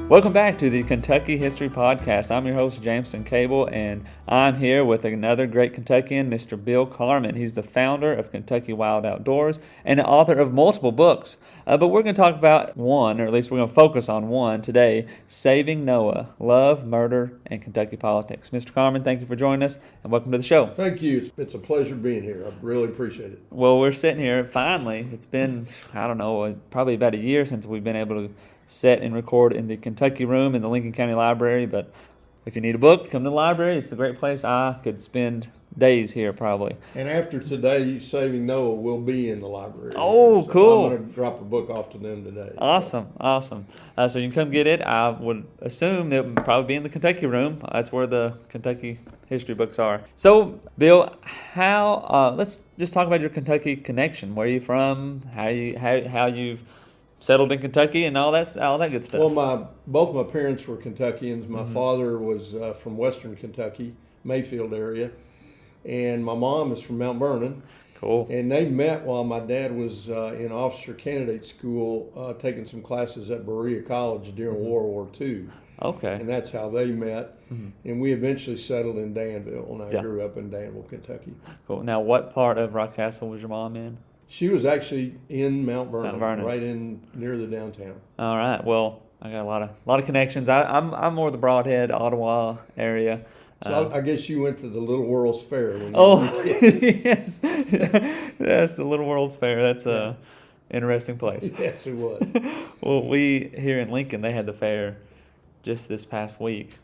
Welcome back to the Kentucky History Podcast. I'm your host, Jameson Cable, and I'm here with another great Kentuckian, Mr. Bill Carman. He's the founder of Kentucky Wild Outdoors and the author of multiple books. But we're going to talk about one, or at least we're going to focus on one today, Saving Noah, Love, Murder, and Kentucky Politics. Mr. Carman, thank you for joining us, and welcome to the show. Thank you. It's a pleasure being here. I really appreciate it. Well, we're sitting here, finally. It's been, probably about a year since we've been able to sit and record in the Kentucky room in the Lincoln County Library, but if you need a book, come to the library. It's a great place. I could spend days here probably. And after today, Saving Noah will be in the library. Oh, so cool. I'm going to drop a book off to them today. Awesome. So you can come get it. I would assume it would probably be in the Kentucky room. That's where the Kentucky history books are. So, Bill, let's just talk about your Kentucky connection. Where are you from? How you've settled in Kentucky and all that good stuff. Well, both my parents were Kentuckians. My father was from Western Kentucky, Mayfield area, and my mom is from Mount Vernon. Cool. And they met while my dad was in officer candidate school, taking some classes at Berea College during World War II. Okay. And that's how they met. And we eventually settled in Danville, and I grew up in Danville, Kentucky. Cool. Now, what part of Rockcastle was your mom in? She was actually in Mount Vernon, right in near the downtown. All right. Well, I got a lot of connections. I'm more the Broadhead, Ottawa area. So I guess you went to the Little World's Fair. When you were yes, yes, the Little World's Fair. That's a interesting place. Yes, it was. Well, we here in Lincoln, they had the fair just this past week,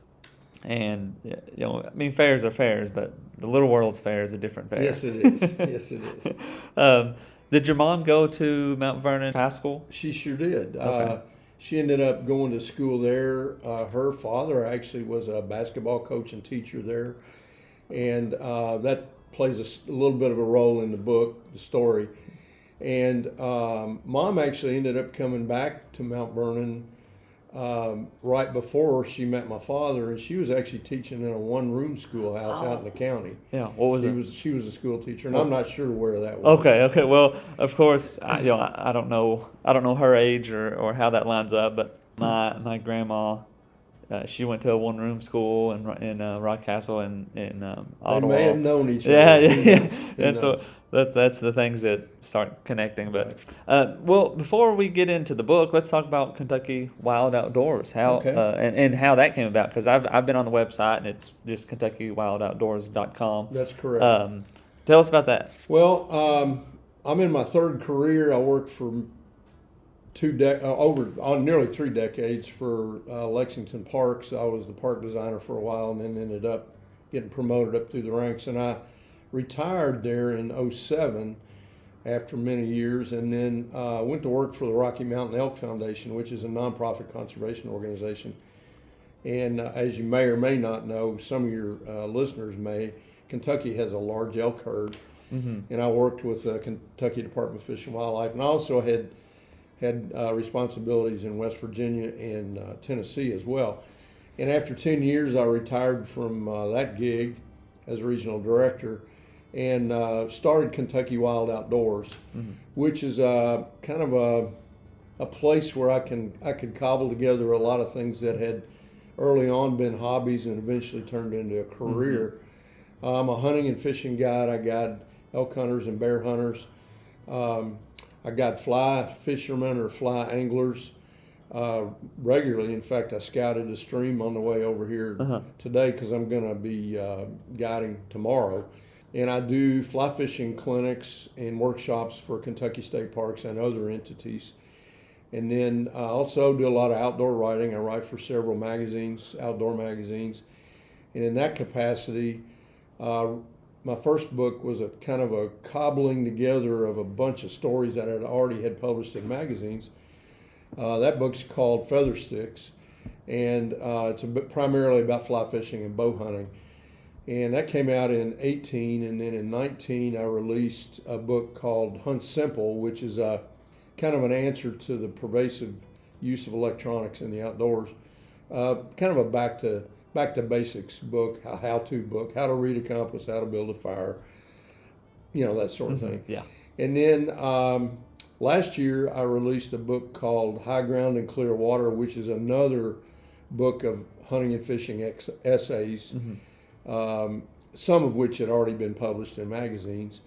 and fairs are fairs, but the Little World's Fair is a different fair. Yes, it is. Yes, it is. Did your mom go to Mount Vernon High School? She sure did. Okay. She ended up going to school there. Her father actually was a basketball coach and teacher there, and that plays a little bit of a role in the book, the story. And Mom actually ended up coming back to Mount Vernon right before she met my father, and she was actually teaching in a one-room schoolhouse out in the county. Yeah, what was it? She was a school teacher, and I'm not sure where that was. Okay. Well, of course, I don't know her age or how that lines up, but my grandma, she went to a one-room school in Rockcastle in Ottawa. They may have known each other. Yeah. That's the things that start connecting. But well, before we get into the book, let's talk about Kentucky Wild Outdoors. And how that came about, because I've been on the website and it's just KentuckyWildOutdoors.com. That's correct. Tell us about that. Well, I'm in my third career. I worked for nearly 3 decades for Lexington Parks. I was the park designer for a while, and then ended up getting promoted up through the ranks. And I retired there in 2007 after many years, and then went to work for the Rocky Mountain Elk Foundation, which is a nonprofit conservation organization. And as you may or may not know, some of your listeners may, Kentucky has a large elk herd. And I worked with the Kentucky Department of Fish and Wildlife, and I also had responsibilities in West Virginia and Tennessee as well. And after 10 years, I retired from that gig as regional director, and started Kentucky Wild Outdoors, which is kind of a place where I could cobble together a lot of things that had early on been hobbies and eventually turned into a career. I'm a hunting and fishing guide. I guide elk hunters and bear hunters. I guide fly fishermen or fly anglers regularly. In fact, I scouted a stream on the way over here today because I'm going to be guiding tomorrow. And I do fly fishing clinics and workshops for Kentucky State Parks and other entities. And then I also do a lot of outdoor writing. I write for several magazines, outdoor magazines. And in that capacity, my first book was a kind of a cobbling together of a bunch of stories that I already had published in magazines. That book's called Feather Sticks, and it's primarily about fly fishing and bow hunting. And that came out in 18, and then in 19 I released a book called Hunt Simple, which is a kind of an answer to the pervasive use of electronics in the outdoors. Kind of a back to basics book, a how-to book, how to read a compass, how to build a fire, that sort of thing. Yeah. And then last year I released a book called High Ground and Clear Water, which is another book of hunting and fishing essays, some of which had already been published in magazines.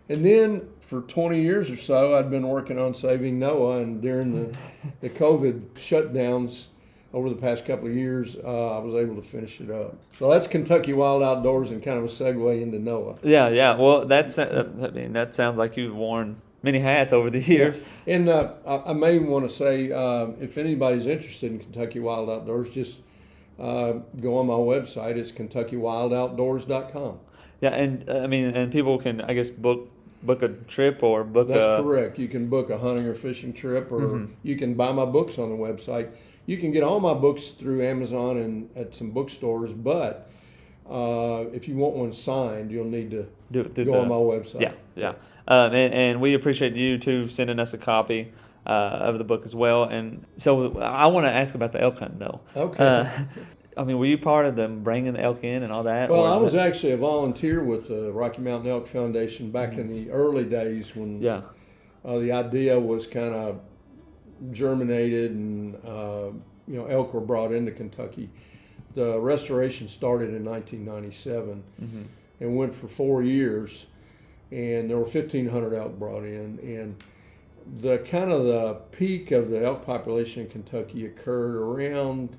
And then for 20 years or so, I'd been working on Saving Noah, and during the COVID shutdowns over the past couple of years, I was able to finish it up. So that's Kentucky Wild Outdoors and kind of a segue into Noah. Yeah. Well, that sounds like you've worn many hats over the years. Yeah. And I may want to say, if anybody's interested in Kentucky Wild Outdoors, just go on my website. It's KentuckyWildOutdoors.com. Yeah, and people can, I guess, book a trip or book. That's correct. You can book a hunting or fishing trip, or you can buy my books on the website. You can get all my books through Amazon and at some bookstores, but if you want one signed, you'll need to go on my website. Yeah. And we appreciate you too sending us a copy of the book as well. And so I want to ask about the elk hunt though. Okay. Were you part of them bringing the elk in and all that? Well, I was actually a volunteer with the Rocky Mountain Elk Foundation back in the early days when the idea was kind of germinated and elk were brought into Kentucky. The restoration started in 1997 and went for 4 years, and there were 1,500 elk brought in. And the peak of the elk population in Kentucky occurred around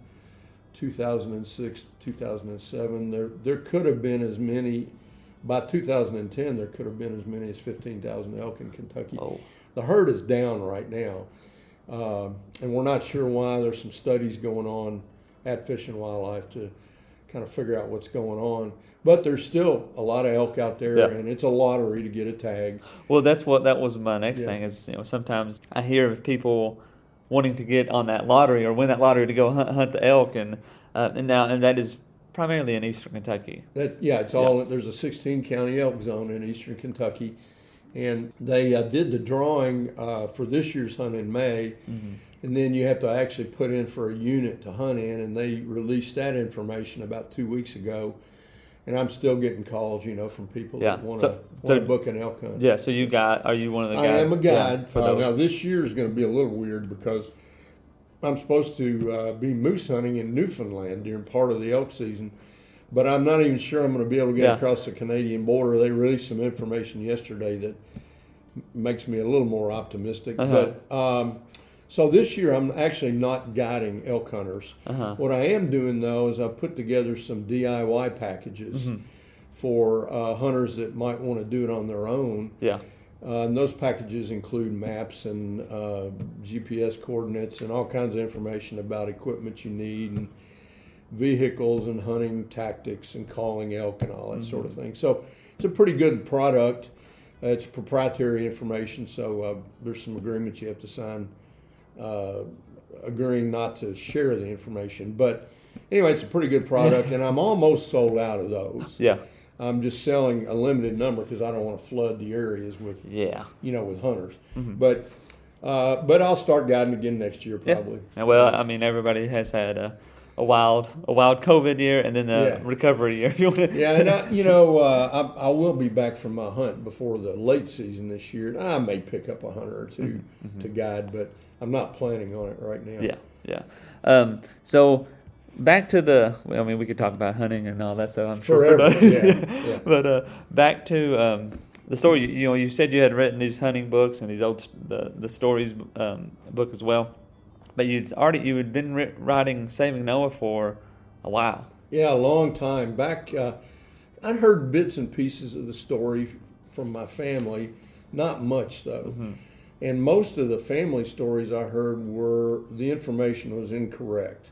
2006, 2007. There could have been as many, by 2010, there could have been as many as 15,000 elk in Kentucky. Oh. The herd is down right now, and we're not sure why. There's some studies going on at Fish and Wildlife to kind of figure out what's going on. But there's still a lot of elk out there, and it's a lottery to get a tag. Well, that was my next thing is, sometimes I hear of people wanting to get on that lottery or win that lottery to go hunt the elk, and that is primarily in eastern Kentucky. It's all. There's a 16 county elk zone in eastern Kentucky, and they did the drawing for this year's hunt in May, and then you have to actually put in for a unit to hunt in, and they released that information about 2 weeks ago. And I'm still getting calls, from people that want to book an elk hunt. Yeah, so are you one of the guys? I am a guide. Yeah, now, this year is going to be a little weird because I'm supposed to be moose hunting in Newfoundland during part of the elk season, but I'm not even sure I'm going to be able to get across the Canadian border. They released some information yesterday that makes me a little more optimistic. But so this year I'm actually not guiding elk hunters. What I am doing though is I've put together some DIY packages for hunters that might want to do it on their own. Yeah. And those packages include maps and GPS coordinates and all kinds of information about equipment you need and vehicles and hunting tactics and calling elk and all that sort of thing. So it's a pretty good product. It's proprietary information, so there's some agreements you have to sign agreeing not to share the information. But anyway, it's a pretty good product, and I'm almost sold out of those. Yeah. I'm just selling a limited number because I don't want to flood the areas with, with hunters. But I'll start guiding again next year probably. Yeah. Well, everybody has had a wild COVID year and then a recovery year. And I will be back from my hunt before the late season this year. I may pick up a hunter or two to guide, but I'm not planning on it right now. So back to we could talk about hunting and all that stuff, I'm sure. Forever, But back to the story. You said you had written these hunting books and these the stories book as well. But you had been writing Saving Noah for a while. Yeah, a long time. Back, I'd heard bits and pieces of the story from my family, not much though. And most of the family stories I heard the information was incorrect.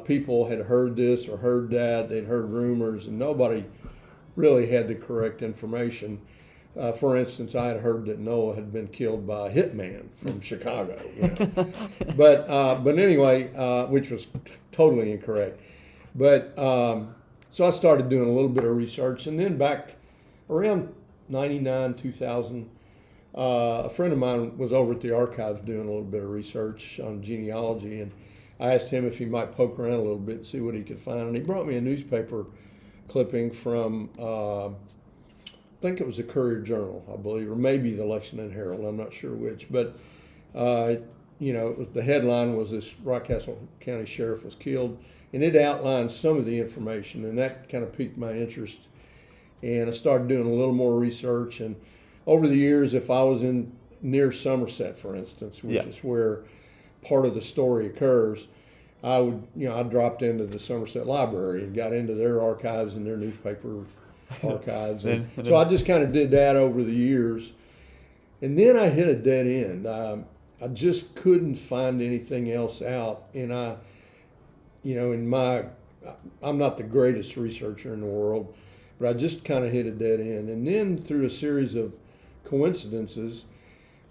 People had heard this or heard that, they'd heard rumors, and nobody really had the correct information. For instance, I had heard that Noah had been killed by a hitman from Chicago. But anyway, which was totally incorrect. But so I started doing a little bit of research, and then back around 99, 2000, a friend of mine was over at the archives doing a little bit of research on genealogy, and I asked him if he might poke around a little bit and see what he could find, and he brought me a newspaper clipping from I think it was the Courier Journal, I believe, or maybe the Lexington Herald. I'm not sure which, but the headline was this Rockcastle County Sheriff was killed, and it outlined some of the information, and that kind of piqued my interest. And I started doing a little more research, and over the years, if I was in near Somerset, for instance, which is where part of the story occurs, I dropped into the Somerset Library and got into their archives and their newspaper archives. And so I just kind of did that over the years. And then I hit a dead end. I just couldn't find anything else out. And I'm not the greatest researcher in the world, but I just kind of hit a dead end. And then through a series of coincidences,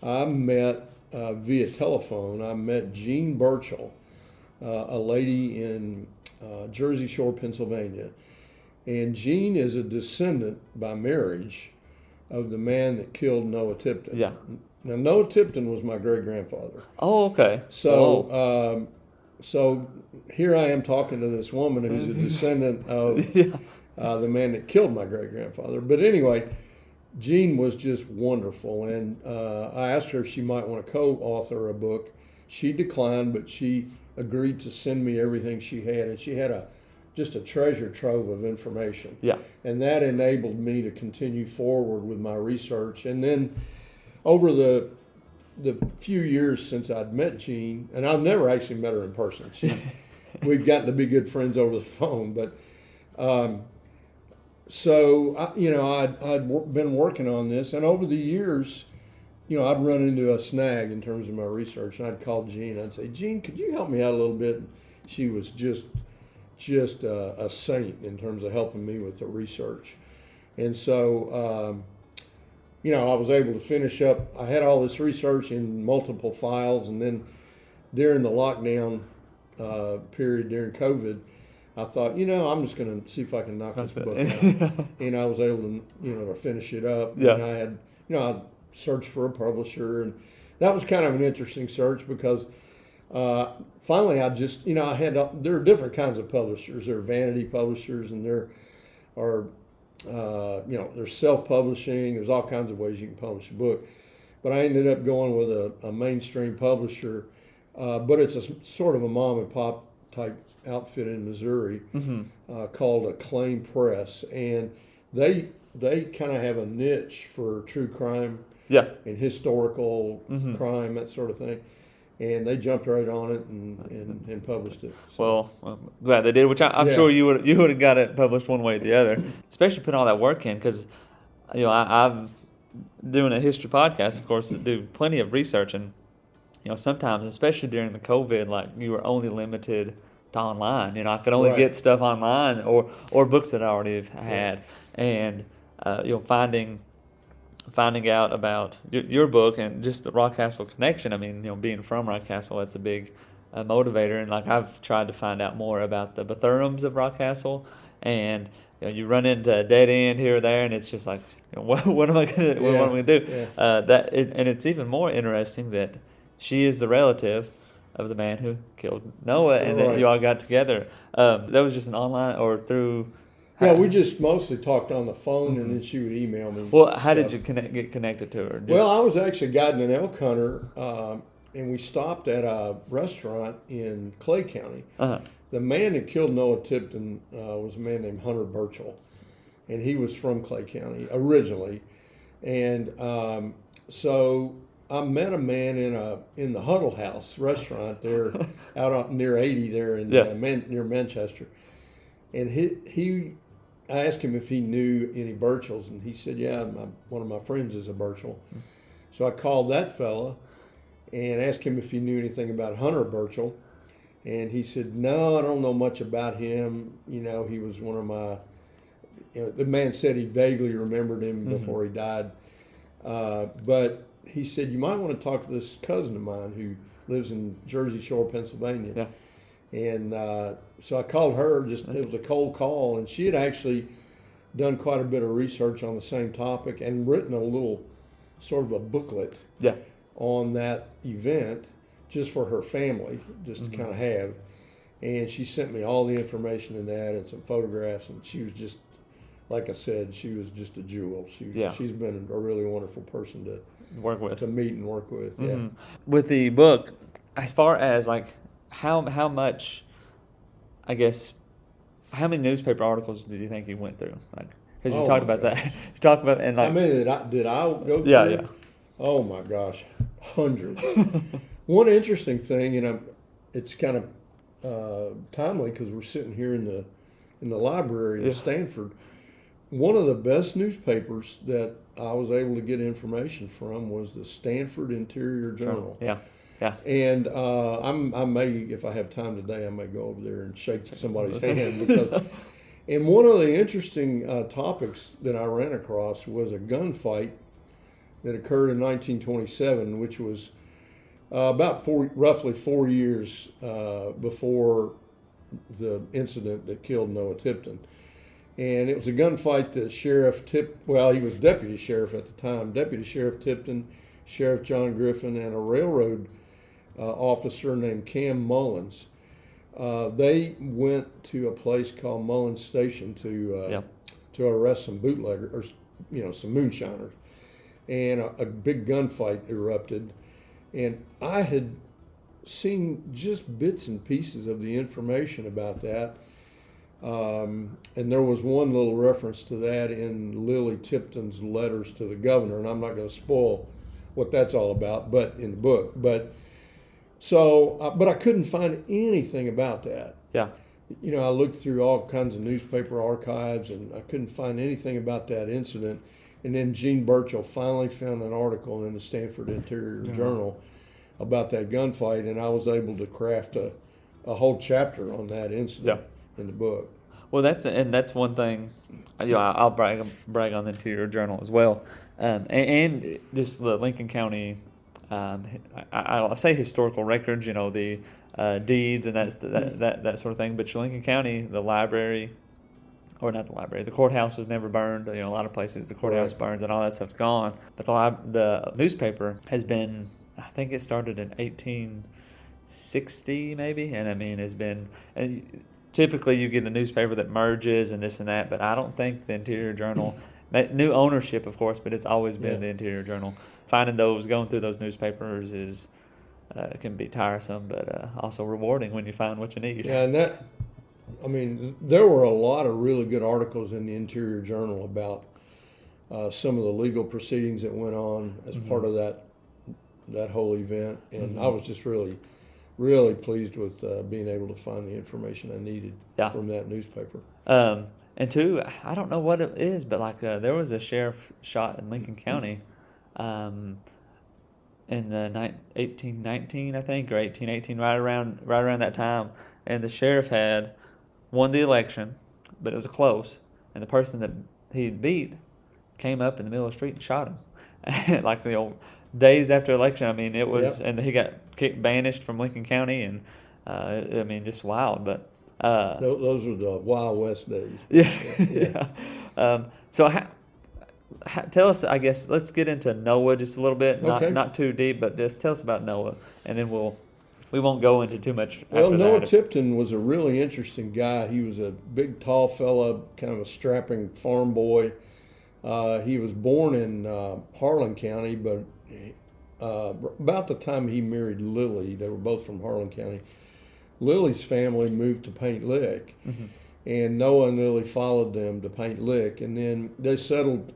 I met via telephone, I met Jean Burchell, a lady in Jersey Shore, Pennsylvania. And Jean is a descendant by marriage of the man that killed Noah Tipton. Yeah. Now, Noah Tipton was my great-grandfather. Oh, okay. So, so here I am talking to this woman who's a descendant of the man that killed my great-grandfather. But anyway, Jean was just wonderful, and I asked her if she might want to co-author a book. She declined, but she agreed to send me everything she had, and she had just a treasure trove of information. Yeah. And that enabled me to continue forward with my research. And then over the few years since I'd met Jean, and I've never actually met her in person. We've gotten to be good friends over the phone, but so I'd been working on this, and over the years, I'd run into a snag in terms of my research, and I'd call Jean. I'd say, Jean, could you help me out a little bit? And she was just a saint in terms of helping me with the research. And so, I was able to finish up. I had all this research in multiple files, and then during the lockdown period during COVID, I thought, I'm just going to see if I can knock this book out. And I was able to, to finish it up. Yeah. And I had, I searched for a publisher, and that was kind of an interesting search because finally I just, there are different kinds of publishers. There are vanity publishers, and there are, there's self-publishing. There's all kinds of ways you can publish a book. But I ended up going with a mainstream publisher, but it's a sort of a mom and pop type outfit in Missouri called Acclaim Press, and they kind of have a niche for true crime and historical crime, that sort of thing. And they jumped right on it and published it. So. Well, I'm glad they did, which I'm sure you would have got it published one way or the other, especially putting all that work in, because I'm doing a history podcast, of course, to do plenty of research, and sometimes, especially during the COVID, like you were only limited to online. I could only get stuff online or books that I already had, and finding out about your book and just the Rockcastle connection. I mean, being from Rockcastle, that's a big motivator. And like I've tried to find out more about the Bethurums of Rockcastle, and you run into a dead end here or there, and it's just like, what am I gonna what am I gonna do? Yeah. And it's even more interesting that she is the relative of the man who killed Noah, and that you all got together. That was just an online or through. Yeah, we just mostly talked on the phone, and then she would email me. Well, how did you get connected to her? Well, I was actually guiding an elk hunter, and we stopped at a restaurant in Clay County. The man that killed Noah Tipton was a man named Hunter Burchell, and he was from Clay County originally. And so I met a man in the Huddle House restaurant there out near 80 there in near Manchester. And I asked him if he knew any Burchells, and he said, yeah, one of my friends is a Burchell. So I called that fella and asked him if he knew anything about Hunter Burchell. And he said, no, I don't know much about him. He was one of my, the man said he vaguely remembered him before he died. But he said, you might want to talk to this cousin of mine who lives in Jersey Shore, Pennsylvania. Yeah. And so I called her, it was a cold call, and she had actually done quite a bit of research on the same topic and written a little sort of a booklet on that event just for her family, just to kind of have. And she sent me all the information in that and some photographs, and she was just, like I said, she was just a jewel. She's been a really wonderful person to work with, to meet and work with. Yeah. With the book, as far as like how much, I guess, how many newspaper articles did you think you went through? Like, because you talked about that. You talked about and like. I mean, did I go through? Yeah. Oh my gosh, hundreds. One interesting thing, and it's kind of timely because we're sitting here in the library in Stanford. One of the best newspapers that I was able to get information from was the Stanford Interior Journal. Yeah. And I may, if I have time today, I may go over there and shake somebody's hand because. And one of the interesting topics that I ran across was a gunfight that occurred in 1927, which was roughly 4 years before the incident that killed Noah Tipton. And it was a gunfight that he was deputy sheriff at the time, Deputy Sheriff Tipton, Sheriff John Griffin, and a railroad officer named Cam Mullins. They went to a place called Mullins Station to arrest some bootleggers, or some moonshiners, and a big gunfight erupted. And I had seen just bits and pieces of the information about that, and there was one little reference to that in Lily Tipton's letters to the governor, and I'm not going to spoil what that's all about, but in the book, but I couldn't find anything about that. Yeah. I looked through all kinds of newspaper archives, and I couldn't find anything about that incident. And then Gene Burchell finally found an article in the Stanford Interior Journal about that gunfight, and I was able to craft a whole chapter on that incident in the book. Well, that's one thing. I'll brag on the Interior Journal as well, and just the Lincoln County. I'll say historical records, the deeds and that sort of thing. But Lincoln County, the library, or not the library, the courthouse was never burned. A lot of places the courthouse burns and all that stuff's gone. But the newspaper has been, I think it started in 1860 maybe, and I mean has been. And typically, you get a newspaper that merges and this and that, but I don't think the Interior Journal. New ownership, of course, but it's always been the Interior Journal. Going through those newspapers can be tiresome, but also rewarding when you find what you need. Yeah, and there were a lot of really good articles in the Interior Journal about some of the legal proceedings that went on as part of that whole event, and I was just really, really pleased with being able to find the information I needed from that newspaper. And two, I don't know what it is, but there was a sheriff shot in Lincoln County in the 1819, I think, or 1818, right around that time. And the sheriff had won the election, but it was close. And the person that he beat came up in the middle of the street and shot him. Like the old days after election. I mean, it was, and he got banished from Lincoln County, and just wild. But those were the Wild West days. Yeah. So tell us, I guess, let's get into Noah just a little bit. Not too deep, but just tell us about Noah, and then we won't go into too much. Well, Noah Tipton was a really interesting guy. He was a big, tall fella, kind of a strapping farm boy. He was born in Harlan County, but about the time he married Lily, they were both from Harlan County, Lily's family moved to Paint Lick, and Noah and Lily followed them to Paint Lick, and then they settled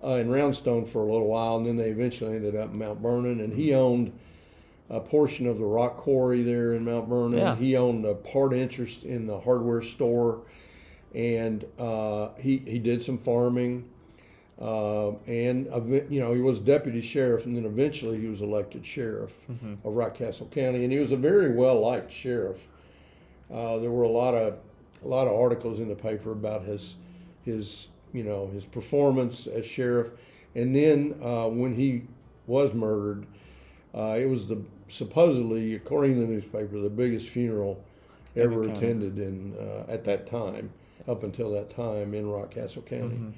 in Roundstone for a little while, and then they eventually ended up in Mount Vernon, and he owned a portion of the rock quarry there in Mount Vernon. Yeah. He owned a part interest in the hardware store, and he did some farming, and he was deputy sheriff, and then eventually he was elected sheriff of Rockcastle County, and he was a very well liked sheriff. There were a lot of articles in the paper about his performance as sheriff, and then when he was murdered, it was supposedly, according to the newspaper, the biggest funeral ever attended at that time, up until that time in Rockcastle County.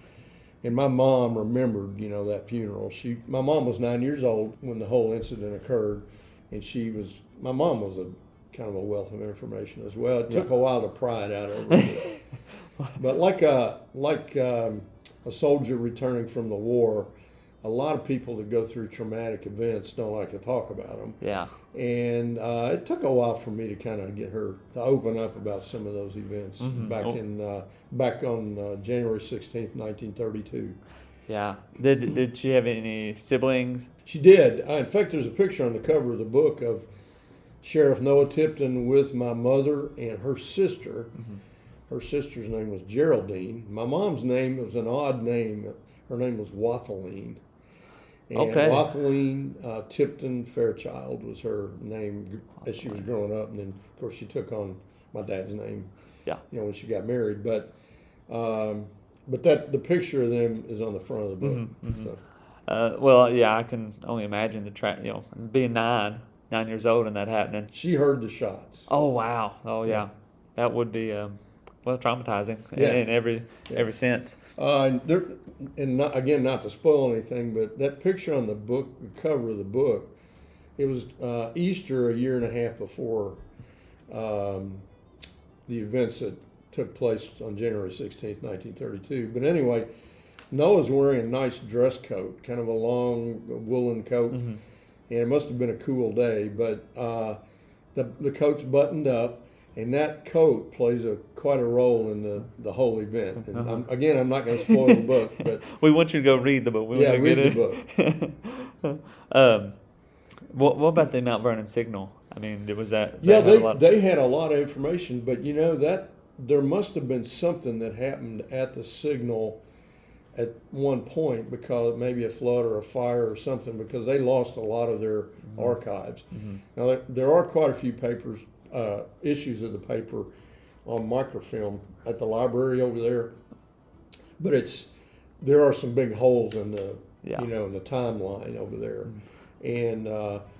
And my mom remembered, that funeral. My mom was 9 years old when the whole incident occurred, and my mom was a kind of a wealth of information as well. It took a while to pry it out of her. But like a soldier returning from the war, a lot of people that go through traumatic events don't like to talk about them. Yeah. And it took a while for me to kind of get her to open up about some of those events back on January 16th, 1932. Yeah. Did she have any siblings? She did. In fact, there's a picture on the cover of the book of Sheriff Noah Tipton with my mother and her sister. Mm-hmm. Her sister's name was Geraldine. My mom's name was an odd name. Her name was Wathaline. And Wathaline Tipton Fairchild was her name as she was growing up. And then, of course, she took on my dad's name, when she got married. But the picture of them is on the front of the book. Mm-hmm, mm-hmm. So. I can only imagine being 9 years old and that happening. She heard the shots. Oh, wow. Oh, yeah. That would be, traumatizing in every sense. Not to spoil anything, but that picture on the book, the cover of the book, it was Easter a year and a half before the events that took place on January 16th, 1932. But anyway, Noah's wearing a nice dress coat, kind of a long woolen coat, mm-hmm. and it must have been a cool day, but the coat's buttoned up, and that coat plays quite a role in the whole event. And I'm not going to spoil the book, but we want you to go read the book. Read the book. What about the Mount Vernon signal? I mean, was that? They had a lot of information, but that there must have been something that happened at the signal at one point, because maybe a flood or a fire or something, because they lost a lot of their mm-hmm. archives. Mm-hmm. Now there are quite a few papers. Issues of the paper on microfilm at the library over there, but there are some big holes in the in the timeline over there, mm-hmm. and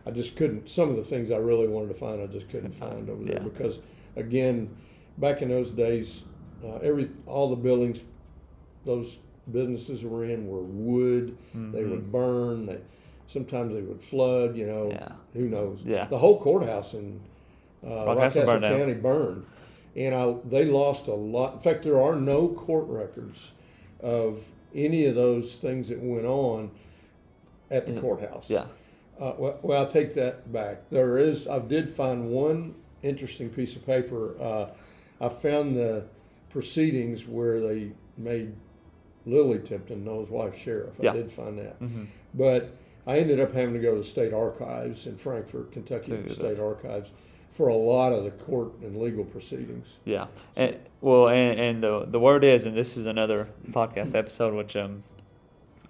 I just couldn't. Some of the things I really wanted to find, I just couldn't find over there because, again, back in those days, all the buildings, those businesses were in were wood. Mm-hmm. They would burn. Sometimes they would flood. Who knows? Yeah. The whole courthouse in Rockcastle County burned, and they lost a lot. In fact, there are no court records of any of those things that went on at the courthouse. Yeah. Well, I'll take that back. I did find one interesting piece of paper. I found the proceedings where they made Lily Tipton, Noah's wife, sheriff. I did find that, mm-hmm. but I ended up having to go to the state archives in Frankfort, Kentucky, State Archives, for a lot of the court and legal proceedings. Yeah. And the word is, and this is another podcast episode, which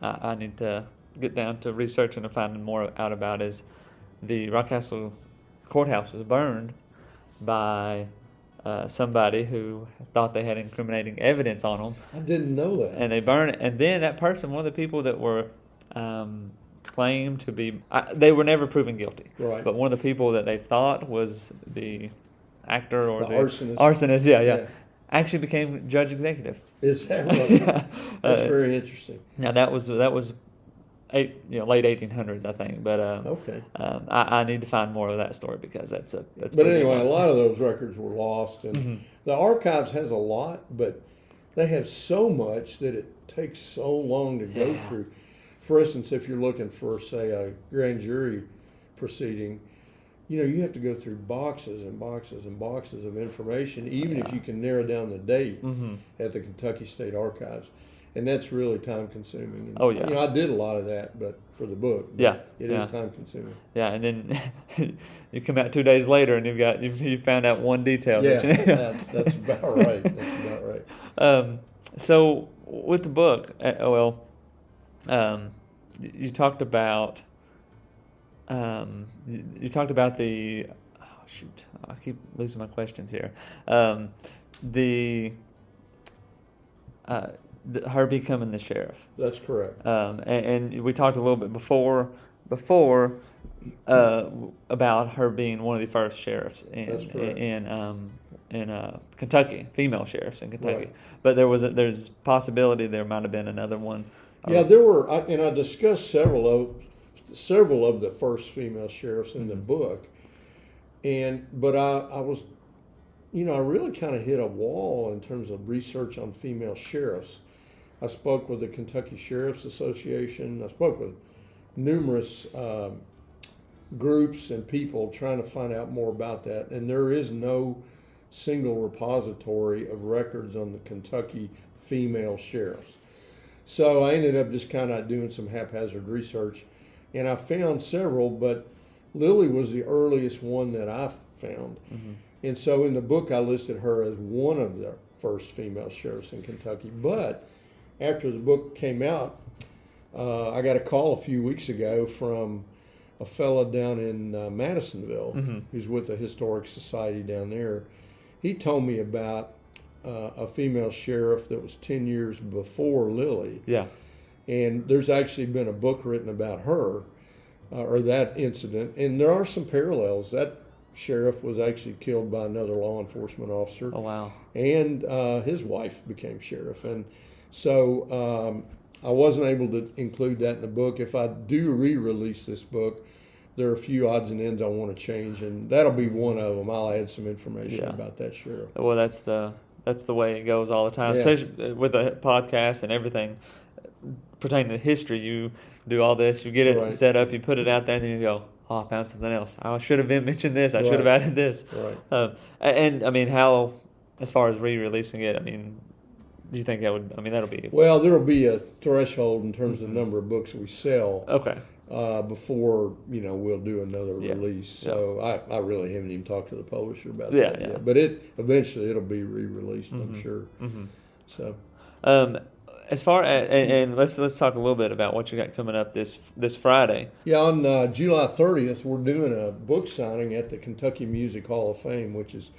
I need to get down to researching and finding more out about, is the Rockcastle courthouse was burned by somebody who thought they had incriminating evidence on them. I didn't know that. And they burned it. And then that person, one of the people that were claimed to be, they were never proven guilty. Right. But one of the people that they thought was the actor or the arsonist, actually became judge executive. Is that right? That's very interesting. Now that was late 1800s, I think. But I need to find more of that story, because that's. But anyway, a lot of those records were lost, and mm-hmm. the archives has a lot, but they have so much that it takes so long to go through. For instance, if you're looking for, say, a grand jury proceeding, you have to go through boxes and boxes and boxes of information, even if you can narrow down the date mm-hmm. at the Kentucky State Archives. And that's really time-consuming. And, I did a lot of that, but for the book, it is time-consuming. Yeah, and then you come out 2 days later and you found out one detail. Yeah, that's about right. That's about right. So with the book, you talked about the. Oh shoot! I keep losing my questions here. Her becoming the sheriff. That's correct. And we talked a little bit before about her being one of the first sheriffs in Kentucky, female sheriffs in Kentucky. Right. But there's possibility there might have been another one. Yeah, there were, and I discussed several of the first female sheriffs in mm-hmm. the book, but I was, I really kind of hit a wall in terms of research on female sheriffs. I spoke with the Kentucky Sheriff's Association. I spoke with numerous groups and people trying to find out more about that. And there is no single repository of records on the Kentucky female sheriffs. So I ended up just kind of doing some haphazard research, and I found several, but Lily was the earliest one that I found. Mm-hmm. And so in the book, I listed her as one of the first female sheriffs in Kentucky. But after the book came out, I got a call a few weeks ago from a fella down in Madisonville, mm-hmm. who's with the Historic Society down there. He told me about a female sheriff that was 10 years before Lily. Yeah. And there's actually been a book written about her, or that incident. And there are some parallels. That sheriff was actually killed by another law enforcement officer. Oh, wow. And his wife became sheriff. And so I wasn't able to include that in the book. If I do re-release this book, there are a few odds and ends I want to change, and that'll be one of them. I'll add some information about that sheriff. Well, that's the way it goes all the time, especially with the podcast and everything pertaining to history. You do all this, you get it set up, you put it out there, and then you go, oh, I found something else. I should have mentioned this. I should have added this. Right. And I mean, how, as far as re-releasing it, I mean, do you think that would? I mean, that'll be. Well, there will be a threshold in terms of the number of books we sell. Okay. Before we'll do another release. So I really haven't even talked to the publisher about that yet. But eventually it'll be re-released, I'm sure. Mm-hmm. So, as far as and let's talk a little bit about what you got coming up this Friday. Yeah, on July 30th, we're doing a book signing at the Kentucky Music Hall of Fame, which is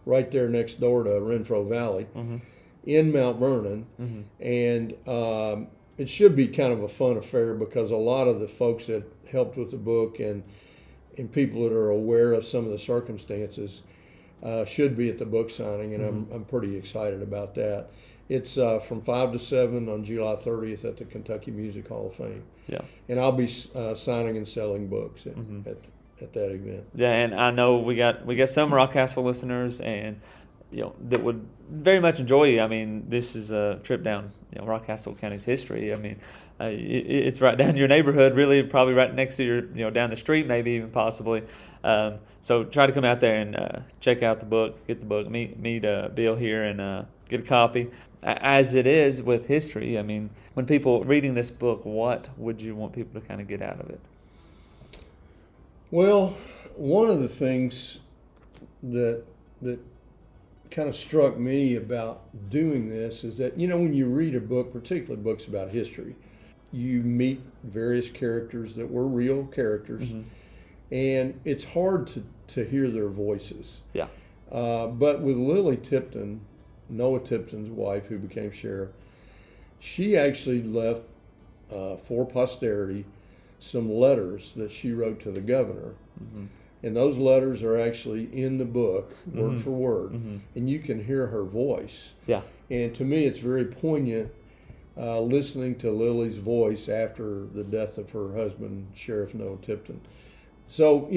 right there next door to Renfro Valley, mm-hmm. in Mount Vernon, mm-hmm. and it should be kind of a fun affair because a lot of the folks that helped with the book and people that are aware of some of the circumstances should be at the book signing, and mm-hmm. I'm pretty excited about that. It's from 5 to 7 on July 30th at the Kentucky Music Hall of Fame. Yeah, and I'll be signing and selling books at that event. Yeah, and I know we got some Rockcastle listeners and that would very much enjoy you. I mean, this is a trip down Rockcastle County's history. I mean, it's right down your neighborhood, really, probably right next to your down the street, maybe even possibly. So try to come out there and check out the book, get the book, meet Bill here and get a copy. As it is with history, I mean, when people reading this book, what would you want people to kind of get out of it? Well, one of the things that kind of struck me about doing this is that, when you read a book, particularly books about history, you meet various characters that were real characters, mm-hmm. and it's hard to hear their voices. Yeah. But with Lily Tipton, Noah Tipton's wife, who became sheriff, she actually left for posterity some letters that she wrote to the governor. Mm-hmm. And those letters are actually in the book, word mm-hmm. for word, mm-hmm. and you can hear her voice. Yeah. And to me, it's very poignant listening to Lily's voice after the death of her husband, Sheriff Noah Tipton. So,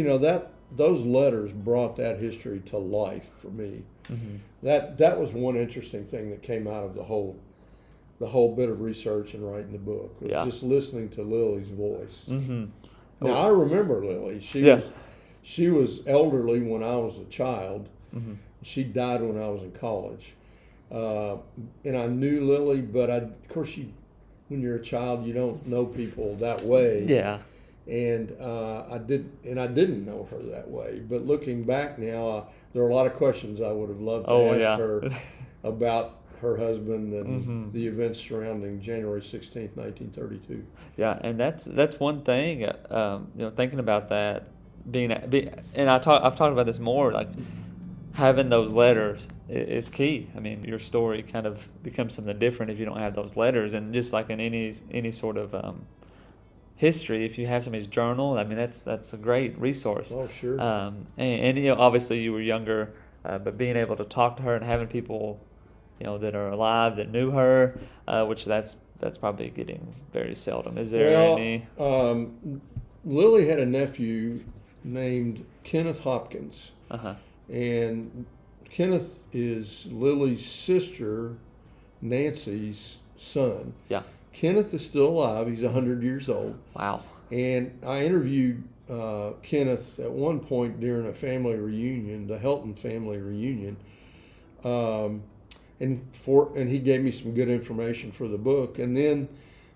those letters brought that history to life for me. Mm-hmm. That was one interesting thing that came out of the whole bit of research and writing the book, was just listening to Lily's voice. Mm-hmm. Now, I remember Lily. She was elderly when I was a child. Mm-hmm. She died when I was in college. And I knew Lily, but of course, when you're a child, you don't know people that way. Yeah. And I didn't know her that way. But looking back now, there are a lot of questions I would have loved to ask her about her husband and mm-hmm. the events surrounding January 16th, 1932. Yeah, and that's one thing. Thinking about that. And I've talked about this more, like having those letters is key. I mean, your story kind of becomes something different if you don't have those letters. And just like in any sort of history, if you have somebody's journal, I mean, that's a great resource. Oh, sure. And obviously you were younger, but being able to talk to her and having people, that are alive that knew her, which that's probably getting very seldom. Is there any? Lily had a nephew named Kenneth Hopkins. Uh-huh. And Kenneth is Lily's sister, Nancy's son. Yeah. Kenneth is still alive. He's 100 years old. Wow. And I interviewed Kenneth at one point during a family reunion, the Helton family reunion. And he gave me some good information for the book. And then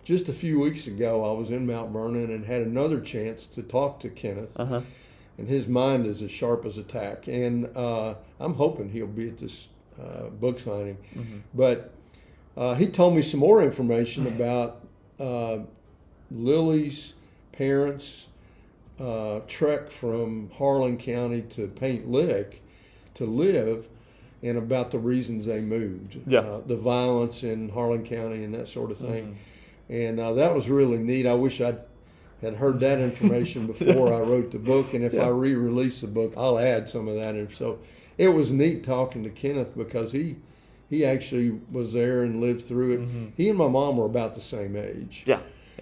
just a few weeks ago, I was in Mount Vernon and had another chance to talk to Kenneth. Uh-huh. And his mind is as sharp as a tack. And I'm hoping he'll be at this book signing. Mm-hmm. But he told me some more information about Lily's parents' trek from Harlan County to Paint Lick to live, and about the reasons they moved. Yeah. The violence in Harlan County and that sort of thing. Mm-hmm. And that was really neat. I wish I'd had heard that information before I wrote the book, and if I re-release the book, I'll add some of that in. So it was neat talking to Kenneth because he actually was there and lived through it. Mm-hmm. He and my mom were about the same age. Yeah.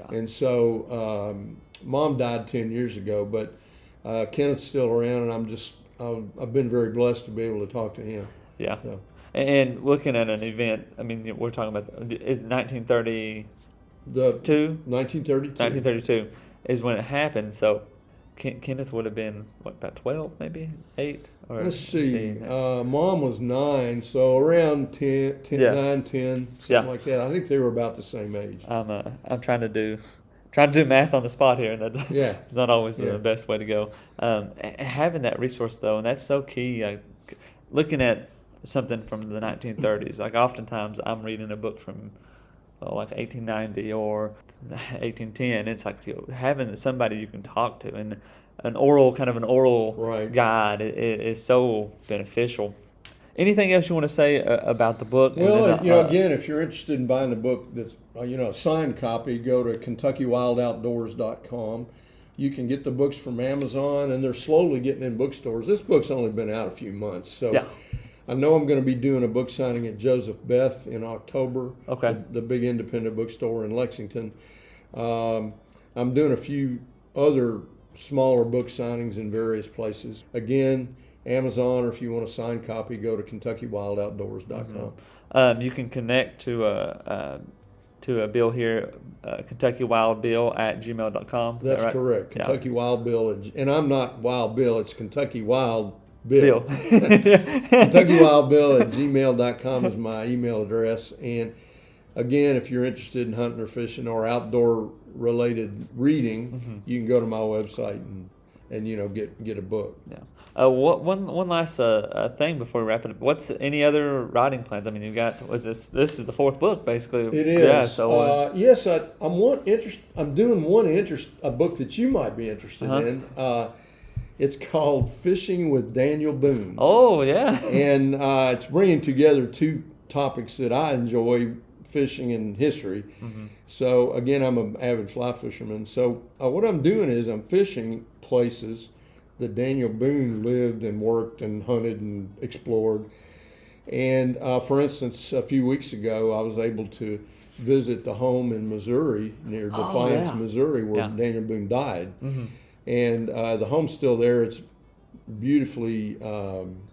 And so Mom died 10 years ago, but Kenneth's still around, and I've been very blessed to be able to talk to him. Yeah. So. And looking at an event, I mean, we're talking about, is 1932? 1932. 1932 is when it happened. So Kenneth would have been, about 12, maybe? 8? Or, let's see. Mom was 9, so around 10, 9, 10, something like that. I think they were about the same age. I'm trying to do math on the spot here, and that's it's not always the best way to go. Having that resource, though, and that's so key. Looking at something from the 1930s, like oftentimes I'm reading a book from like 1890 or 1810. It's like having somebody you can talk to, and an oral guide is so beneficial. Anything else you want to say about the book? Well, again, if you're interested in buying the book, that's a signed copy, go to KentuckyWildOutdoors.com. You can get the books from Amazon, and they're slowly getting in bookstores. This book's only been out a few months, so I know I'm going to be doing a book signing at Joseph Beth in October. Okay. The big independent bookstore in Lexington. I'm doing a few other smaller book signings in various places. Again, Amazon, or if you want a signed copy, go to KentuckyWildOutdoors.com. Mm-hmm. You can connect to a Bill here, KentuckyWildBill@gmail.com. That's right? correct. Kentucky Wild Bill, and I'm not Wild Bill. It's Kentucky Wild Bill. KentuckyWildBill@gmail.com is my email address. And again, if you're interested in hunting or fishing or outdoor related reading, you can go to my website and get a book. Yeah. One last thing before we wrap it up. What's any other writing plans? I mean, you got this is the 4th book basically. It is. Yeah. So yes, I'm doing a book that you might be interested in. It's called Fishing with Daniel Boone. Oh yeah. And it's bringing together two topics that I enjoy: fishing and history. Mm-hmm. So again, I'm an avid fly fisherman. So what I'm doing is I'm fishing places that Daniel Boone lived and worked and hunted and explored. And for instance, a few weeks ago, I was able to visit the home in Missouri, near Defiance, Missouri, where Daniel Boone died. Mm-hmm. And the home's still there. It's beautifully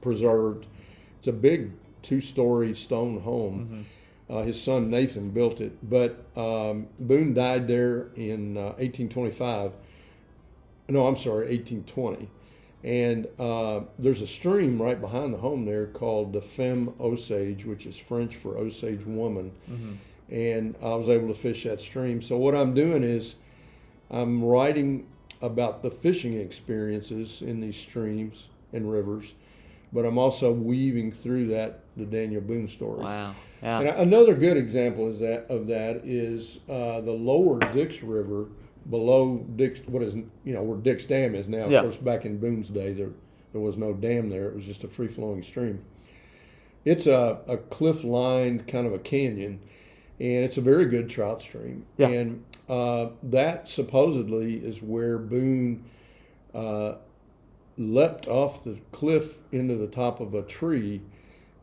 preserved. It's a big 2-story stone home. Mm-hmm. His son Nathan built it. But Boone died there in 1825. No, I'm sorry, 1820. And there's a stream right behind the home there called the Femme Osage, which is French for Osage woman. Mm-hmm. And I was able to fish that stream. So what I'm doing is I'm writing about the fishing experiences in these streams and rivers, but I'm also weaving through that the Daniel Boone stories. Wow. Yeah. And another good example is the lower Dix River, below Dix, where Dix Dam is now. Of course, back in Boone's day, there was no dam there. It was just a free-flowing stream. It's a cliff-lined kind of a canyon, and it's a very good trout stream. Yeah. And that supposedly is where Boone leapt off the cliff into the top of a tree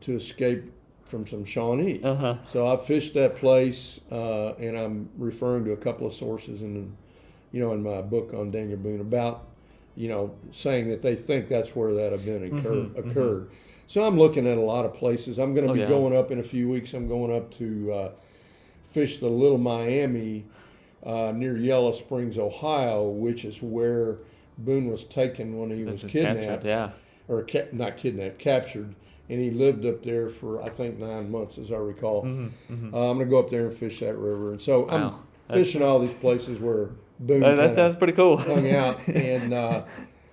to escape from some Shawnee. Uh-huh. So I fished that place, and I'm referring to a couple of sources in my book on Daniel Boone about, saying that they think that's where that event occurred. Mm-hmm. So I'm looking at a lot of places. I'm going to be going up in a few weeks. I'm going up to fished the Little Miami near Yellow Springs, Ohio, which is where Boone was taken when he was kidnapped. Captured, Or not kidnapped, captured. And he lived up there for, I think, 9 months, as I recall. Mm-hmm, mm-hmm. I'm going to go up there and fish that river. And so Wow. I'm fishing all these places where Boone That sounds pretty cool. hung out and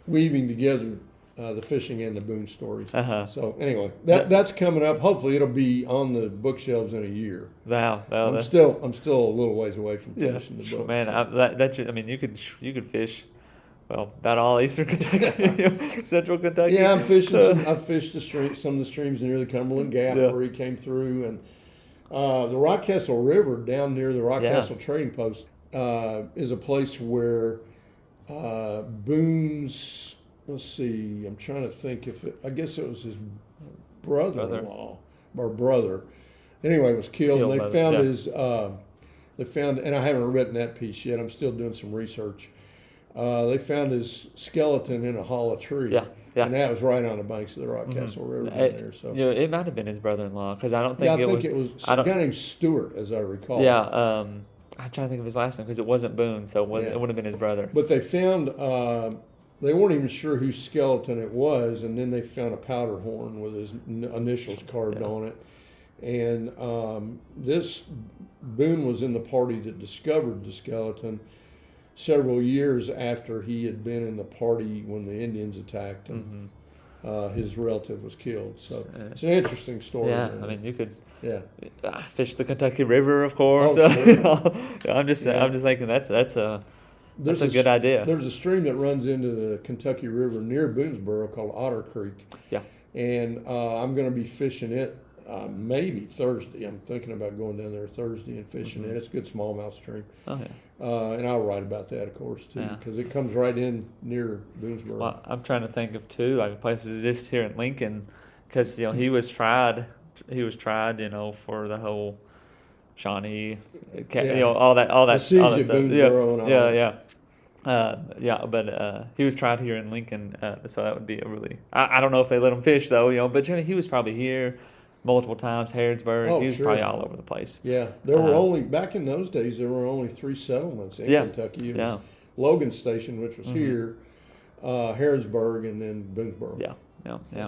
weaving together the fishing and the Boone stories. So anyway, that's coming up. Hopefully it'll be on the bookshelves in a year. Wow. I'm still a little ways away from finishing the book. Man, you could fish. Well, about all eastern Kentucky, central Kentucky. Yeah, I'm fishing. I've fished some of the streams near the Cumberland Gap where he came through, and the Rockcastle River down near the Rockcastle Trading Post is a place where Boone's. Let's see. I'm trying to think I guess it was his brother-in-law or brother. Anyway, was killed, and they found his. They found, and I haven't written that piece yet. I'm still doing some research. They found his skeleton in a hollow tree, and that was right on the banks of the Rockcastle River down there. So it might have been his brother-in-law because I don't think it was a guy named Stewart, as I recall. Yeah, I'm trying to think of his last name because it wasn't Boone, so it would have been his brother. But they found they weren't even sure whose skeleton it was, and then they found a powder horn with his initials carved on it. And this Boone was in the party that discovered the skeleton several years after he had been in the party when the Indians attacked and his relative was killed. So it's an interesting story. Yeah, I mean, you could fish the Kentucky River, of course. Oh, sure. I'm just thinking that's a good idea. There's a stream that runs into the Kentucky River near Boonesboro called Otter Creek. Yeah, and I'm going to be fishing it maybe Thursday. I'm thinking about going down there Thursday and fishing it. It's a good smallmouth stream. Oh yeah. And I'll write about that, of course, too, because it comes right in near Boonesboro. Well, I'm trying to think of two places just here in Lincoln, because he was tried. He was tried, for the whole Shawnee, all that the siege all that of stuff. Boonesboro and all but he was tried here in Lincoln, so that would be a really. I don't know if they let him fish though, but he was probably here multiple times. Harrodsburg, he was probably all over the place. Yeah, there were only back in those days. There were only 3 settlements in Kentucky. It was Logan Station, which was here, Harrodsburg, and then Boonesboro. Yeah.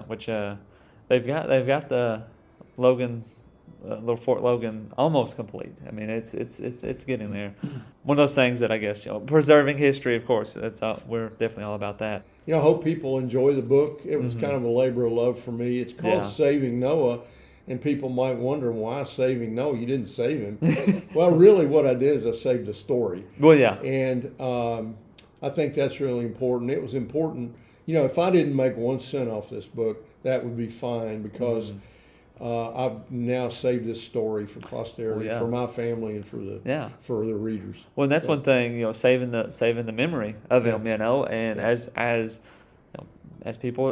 Which they've got the Logan, little Fort Logan, almost complete. I mean, it's getting there. One of those things that I guess preserving history, of course. We're definitely all about that. I hope people enjoy the book. It was kind of a labor of love for me. It's called Saving Noah. And people might wonder, why saving Noah? You didn't save him. Well, really what I did is I saved a story. Well, yeah. And I think that's really important. It was important. If I didn't make 1 cent off this book, that would be fine because I've now saved this story for posterity, for my family, and for the readers. Well, and that's one thing, saving the memory of him, and as people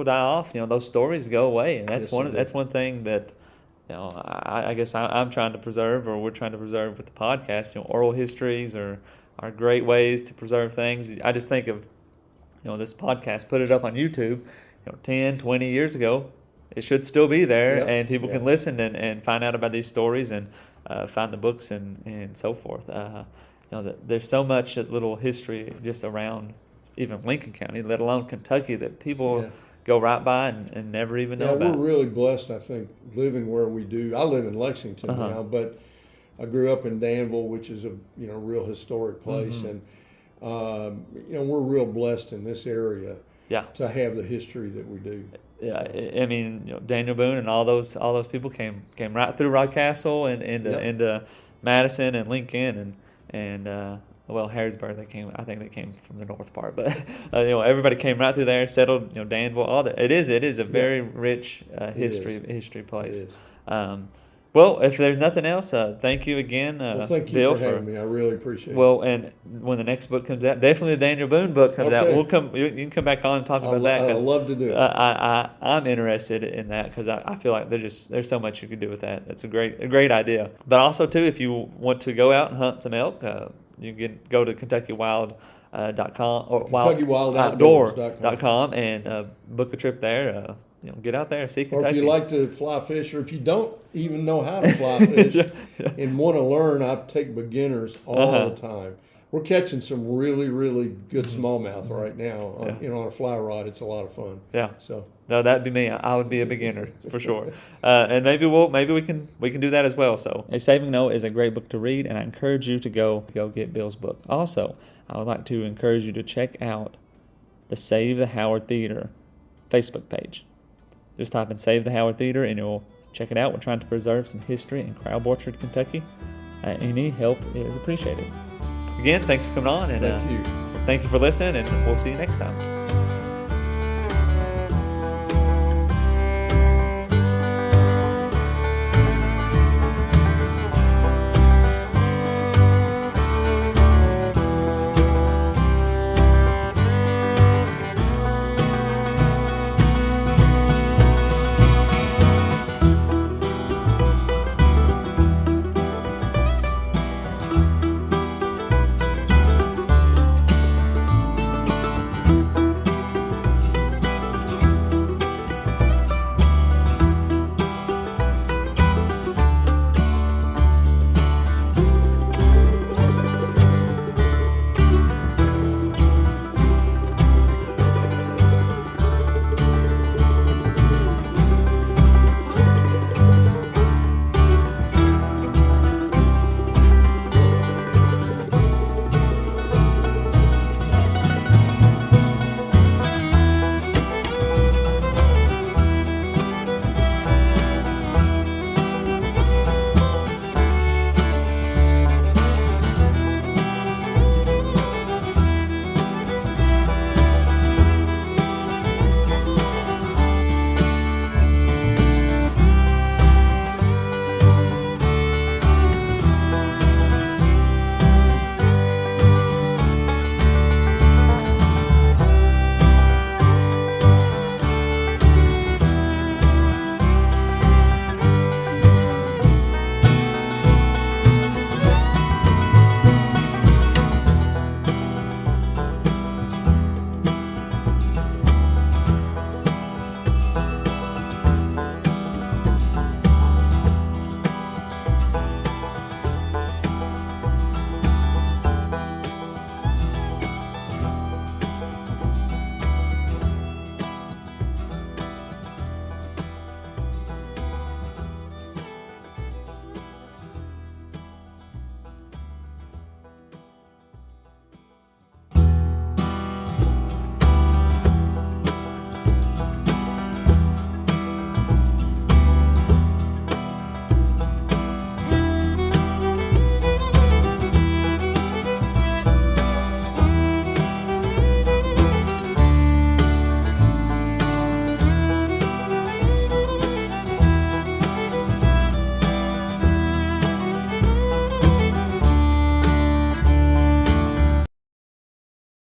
die off, those stories go away, and that's one thing that I guess I'm trying to preserve, or we're trying to preserve with the podcast. Oral histories are great ways to preserve things. I just think of this podcast, put it up on YouTube 10, 20 years ago. It should still be there, and people can listen and find out about these stories and find the books and so forth. There's so much little history just around even Lincoln County, let alone Kentucky, that people go right by and never even know about. We're really blessed, I think, living where we do. I live in Lexington now, but I grew up in Danville, which is a real historic place, and we're real blessed in this area to have the history that we do. Yeah, I mean, Daniel Boone and all those people came right through Rockcastle and into Madison and Lincoln and Harrodsburg. I think they came from the north part, but everybody came right through there, settled. Danville, all that. It is a very rich history place. Well, if there's nothing else, thank you again, thank you Bill, for having me. I really appreciate it. Well, and when the next book comes out, definitely the Daniel Boone book comes out. We'll come. You can come back on and talk about that. I'd love to do it. I'm interested in that because I feel like there's so much you could do with that. That's a great idea. But also too, if you want to go out and hunt some elk, you can go to KentuckyWild.com or KentuckyWildOutdoors.com and book a trip there. get out there and see Or Kentucky. if you like to fly fish, or if you don't even know how to fly fish and want to learn, I take beginners all the time. We're catching some really, really good smallmouth right now. On a fly rod, it's a lot of fun. Yeah. So no, that'd be me. I would be a beginner for sure. And maybe we can do that as well. So, A Saving Note is a great book to read, and I encourage you to go get Bill's book. Also, I would like to encourage you to check out the Save the Howard Theater Facebook page. Just type in Save the Howard Theater and you'll check it out. We're trying to preserve some history in Crab Orchard, Kentucky. Any help is appreciated. Again, thanks for coming on. And thank you. Thank you for listening, and we'll see you next time.